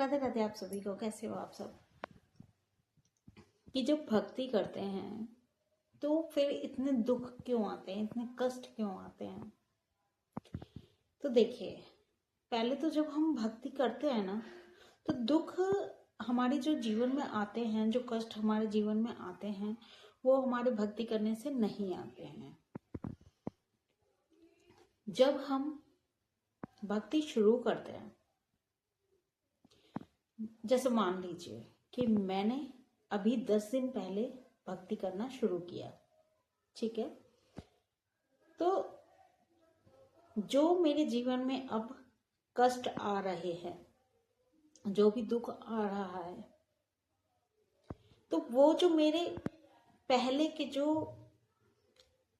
राधे राधे आप सभी को। कैसे हो आप सब? कि जब भक्ति करते हैं तो फिर इतने दुख क्यों आते हैं, इतने कष्ट क्यों आते हैं? तो देखिए, पहले तो जब हम भक्ति करते हैं ना, तो दुख हमारे जो जीवन में आते हैं, जो कष्ट हमारे जीवन में आते हैं, वो हमारे भक्ति करने से नहीं आते हैं। जब हम भक्ति शुरू करते हैं, जैसे मान लीजिए कि मैंने अभी 10 दिन पहले भक्ति करना शुरू किया, ठीक है? तो जो मेरे जीवन में अब कष्ट आ रहे हैं, जो भी दुख आ रहा है, तो वो जो मेरे पहले के जो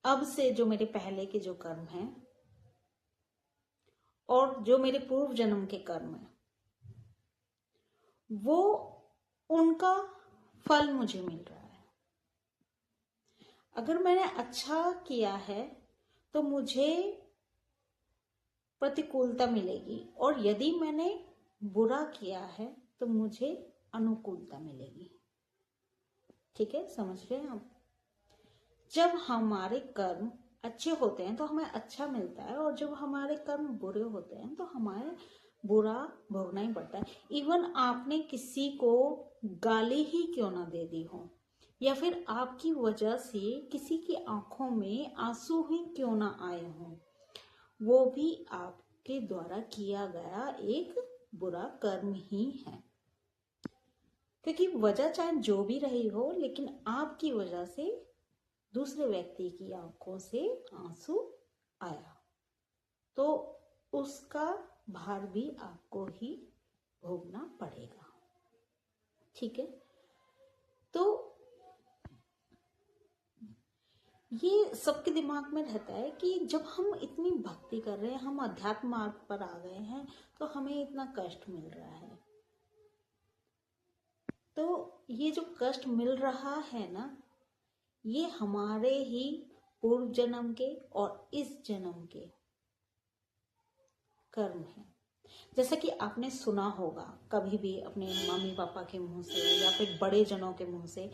अब से जो मेरे पहले के जो कर्म हैं और जो मेरे पूर्व जन्म के कर्म हैं, वो उनका फल मुझे मिल रहा है। अगर मैंने अच्छा किया है तो मुझे प्रतिकूलता मिलेगी, और यदि मैंने बुरा किया है तो मुझे अनुकूलता मिलेगी। ठीक है, समझ रहे हैं आप? जब हमारे कर्म अच्छे होते हैं तो हमें अच्छा मिलता है, और जब हमारे कर्म बुरे होते हैं तो हमें बुरा भोगना ही पड़ता है। इवन आपने किसी को गाली ही क्यों ना दे दी हो, या फिर आपकी वजह से किसी की आंखों में आंसू ही क्यों ना आए हों, वो भी आपके द्वारा किया गया एक बुरा कर्म ही है। क्योंकि वजह चाहे जो भी रही हो, लेकिन आपकी वजह से दूसरे व्यक्ति की आंखों से आंसू आया, तो उसका भार भी आपको ही भोगना पड़ेगा। ठीक है? तो ये सबके दिमाग में रहता है कि जब हम इतनी भक्ति कर रहे हैं, हम अध्यात्म मार्ग पर आ गए हैं, तो हमें इतना कष्ट मिल रहा है। तो ये जो कष्ट मिल रहा है ना, ये हमारे ही पूर्व जन्म के और इस जन्म के कर्म है। जैसा कि आपने सुना होगा कभी भी अपने मम्मी पापा के मुंह से या फिर बड़े जनों के मुंह से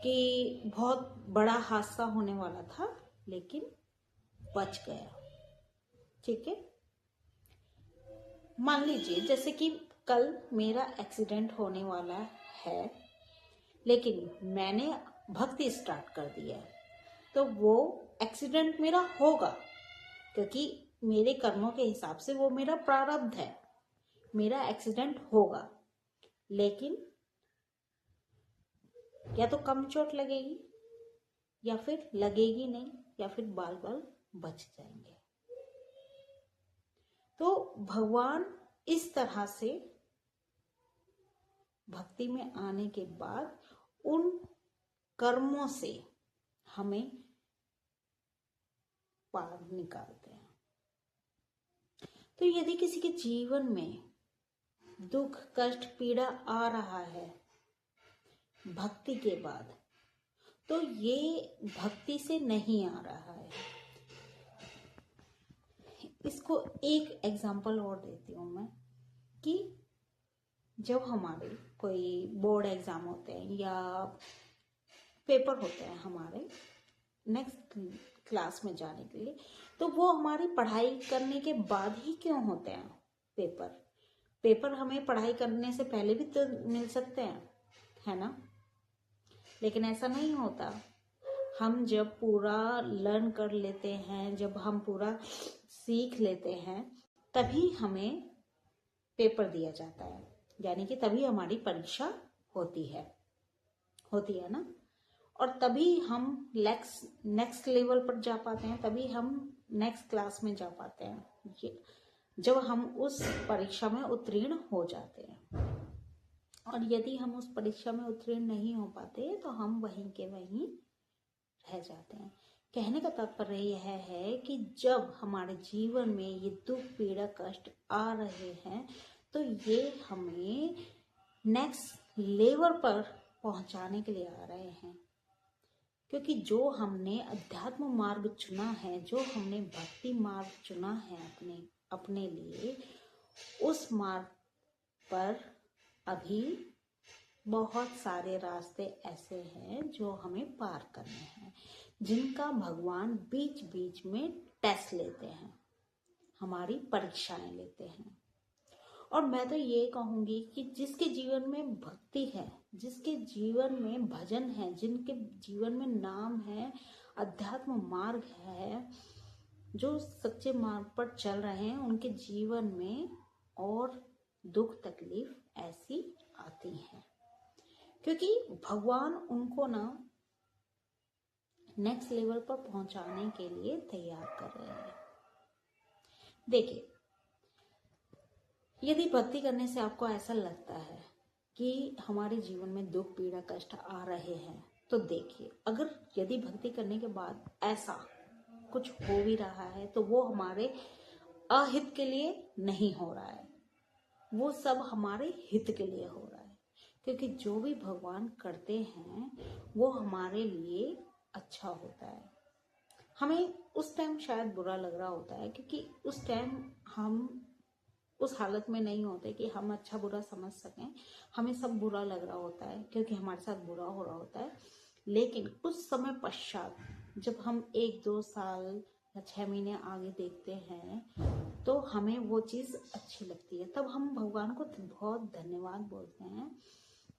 कि बहुत बड़ा हादसा होने वाला था लेकिन बच गया। ठीक है? मान लीजिए जैसे कि कल मेरा एक्सीडेंट होने वाला है, लेकिन मैंने भक्ति स्टार्ट कर दिया, तो वो एक्सीडेंट मेरा होगा, क्योंकि मेरे कर्मों के हिसाब से वो मेरा प्रारब्ध है, मेरा एक्सीडेंट होगा। लेकिन या तो कम चोट लगेगी, या फिर लगेगी नहीं, या फिर बाल बाल बच जाएंगे। तो भगवान इस तरह से भक्ति में आने के बाद उन कर्मों से हमें पार निकालते हैं। तो यदि किसी के जीवन में दुख, कष्ट, पीड़ा आ रहा है भक्ति के बाद, तो ये भक्ति से नहीं आ रहा है। इसको एक एग्जांपल और देती हूँ मैं, कि जब हमारे कोई बोर्ड एग्जाम होते हैं या पेपर होते हैं हमारे नेक्स्ट क्लास में जाने के लिए, तो वो हमारी पढ़ाई करने के बाद ही क्यों होते हैं पेपर हमें पढ़ाई करने से पहले भी तो मिल सकते हैं, है ना? लेकिन ऐसा नहीं होता। हम जब पूरा लर्न कर लेते हैं, जब हम पूरा सीख लेते हैं, तभी हमें पेपर दिया जाता है, यानी कि तभी हमारी परीक्षा होती है ना? और तभी हम नेक्स्ट लेवल पर जा पाते हैं, तभी हम नेक्स्ट क्लास में जा पाते हैं, जब हम उस परीक्षा में उत्तीर्ण हो जाते हैं। और यदि हम उस परीक्षा में उत्तीर्ण नहीं हो पाते तो हम वहीं के वहीं रह जाते हैं। कहने का तात्पर्य यह है कि जब हमारे जीवन में ये दुख, पीड़ा, कष्ट आ रहे हैं, तो ये हमें नेक्स्ट लेवल पर पहुंचाने के लिए आ रहे हैं। क्योंकि जो हमने अध्यात्म मार्ग चुना है, जो हमने भक्ति मार्ग चुना है अपने लिए, उस मार्ग पर अभी बहुत सारे रास्ते ऐसे हैं जो हमें पार करने हैं, जिनका भगवान बीच बीच में टेस्ट लेते हैं, हमारी परीक्षाएं लेते हैं। और मैं तो ये कहूंगी कि जिसके जीवन में भक्ति है, जिसके जीवन में भजन है, जिनके जीवन में नाम है, अध्यात्म मार्ग है, जो सच्चे मार्ग पर चल रहे हैं, उनके जीवन में और दुख तकलीफ ऐसी आती है, क्योंकि भगवान उनको ना नेक्स्ट लेवल पर पहुंचाने के लिए तैयार कर रहे हैं। देखिए, यदि भक्ति करने से आपको ऐसा लगता है कि हमारे जीवन में दुख पीड़ा कष्ट आ रहे हैं, तो देखिए, अगर यदि भक्ति करने के बाद ऐसा कुछ हो भी रहा है तो वो हमारे अहित के लिए नहीं हो रहा है, वो सब हमारे हित के लिए हो रहा है, क्योंकि जो भी भगवान करते हैं वो हमारे लिए अच्छा होता है। हमें उस टाइम शायद बुरा लग रहा होता है, क्योंकि उस टाइम हम उस हालत में नहीं होते कि हम अच्छा बुरा समझ सकें, हमें सब बुरा लग रहा होता है क्योंकि हमारे साथ बुरा हो रहा होता है। लेकिन उस समय पश्चात जब हम 1-2 साल या 6 महीने आगे देखते हैं तो हमें वो चीज़ अच्छी लगती है, तब हम भगवान को बहुत धन्यवाद बोलते हैं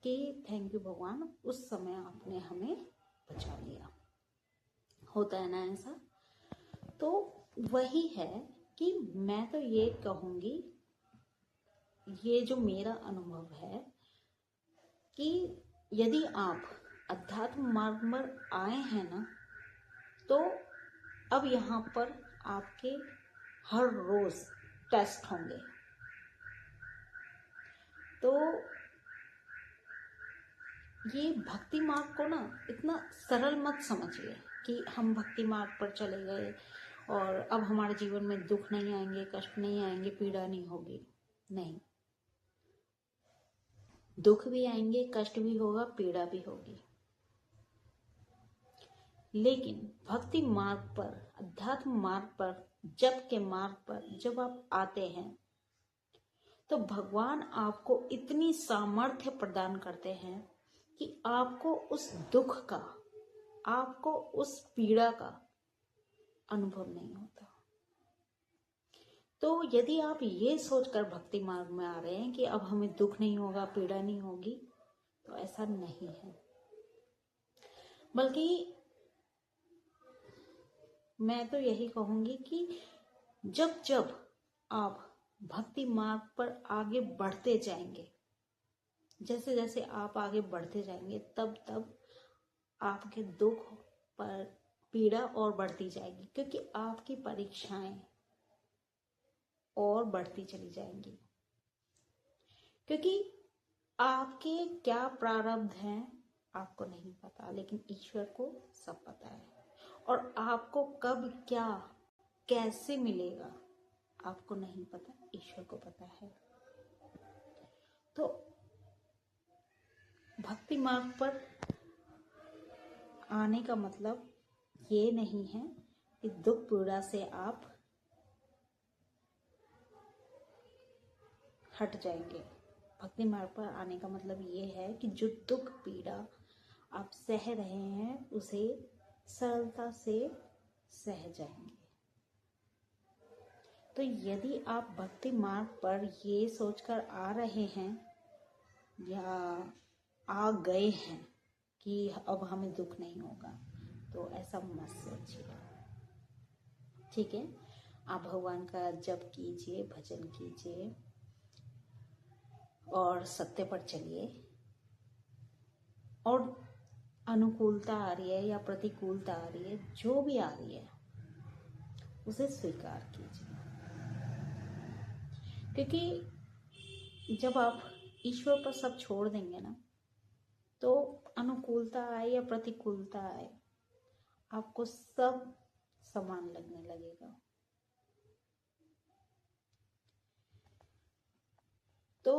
कि थैंक यू भगवान, उस समय आपने हमें बचा लिया। होता है ना ऐसा? तो वही है कि मैं तो ये कहूँगी, ये जो मेरा अनुभव है कि यदि आप अध्यात्म मार्ग पर आए हैं ना, तो अब यहाँ पर आपके हर रोज टेस्ट होंगे। तो ये भक्ति मार्ग को ना इतना सरल मत समझिए कि हम भक्ति मार्ग पर चले गए और अब हमारे जीवन में दुख नहीं आएंगे, कष्ट नहीं आएंगे, पीड़ा नहीं होगी। नहीं, दुख भी आएंगे, कष्ट भी होगा, पीड़ा भी होगी, लेकिन भक्ति मार्ग पर, अध्यात्म मार्ग पर, जप के मार्ग पर जब आप आते हैं तो भगवान आपको इतनी सामर्थ्य प्रदान करते हैं कि आपको उस दुख का, आपको उस पीड़ा का अनुभव नहीं होता। तो यदि आप ये सोचकर भक्ति मार्ग में आ रहे हैं कि अब हमें दुख नहीं होगा, पीड़ा नहीं होगी, तो ऐसा नहीं है। बल्कि मैं तो यही कहूंगी कि जब जब आप भक्ति मार्ग पर आगे बढ़ते जाएंगे, जैसे जैसे आप आगे बढ़ते जाएंगे, तब तब आपके दुख पर पीड़ा और बढ़ती जाएगी, क्योंकि आपकी परीक्षाएं और बढ़ती चली जाएंगी। क्योंकि आपके क्या प्रारब्ध हैं आपको नहीं पता, लेकिन ईश्वर को सब पता है। और आपको कब क्या कैसे मिलेगा आपको नहीं पता, ईश्वर को पता है। तो भक्ति मार्ग पर आने का मतलब ये नहीं है कि दुख पीड़ा से आप हट जाएंगे। भक्ति मार्ग पर आने का मतलब ये है कि जो दुख पीड़ा आप सह रहे हैं उसे सरलता से सह जाएंगे। तो यदि आप भक्ति मार्ग पर ये सोचकर आ रहे हैं या आ गए हैं कि अब हमें दुख नहीं होगा, तो ऐसा मत सोचिए, ठीक है? आप भगवान का जप कीजिए, भजन कीजिए और सत्य पर चलिए। और अनुकूलता आ रही है या प्रतिकूलता आ रही है, जो भी आ रही है उसे स्वीकार कीजिए, क्योंकि जब आप ईश्वर पर सब छोड़ देंगे ना, तो अनुकूलता आए या प्रतिकूलता आए, आपको सब समान लगने लगेगा। तो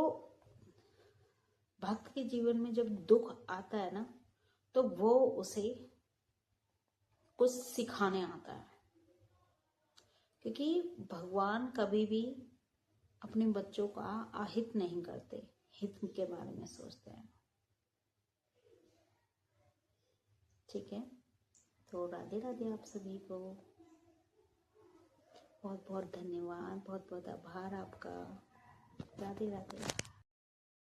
भक्त के जीवन में जब दुख आता है ना, तो वो उसे कुछ सिखाने आता है, क्योंकि भगवान कभी भी अपने बच्चों का अहित नहीं करते, हित के बारे में सोचते हैं। ठीक है, तो राधे राधे आप सभी को। बहुत बहुत धन्यवाद, बहुत बहुत आभार आपका। राधे राधे।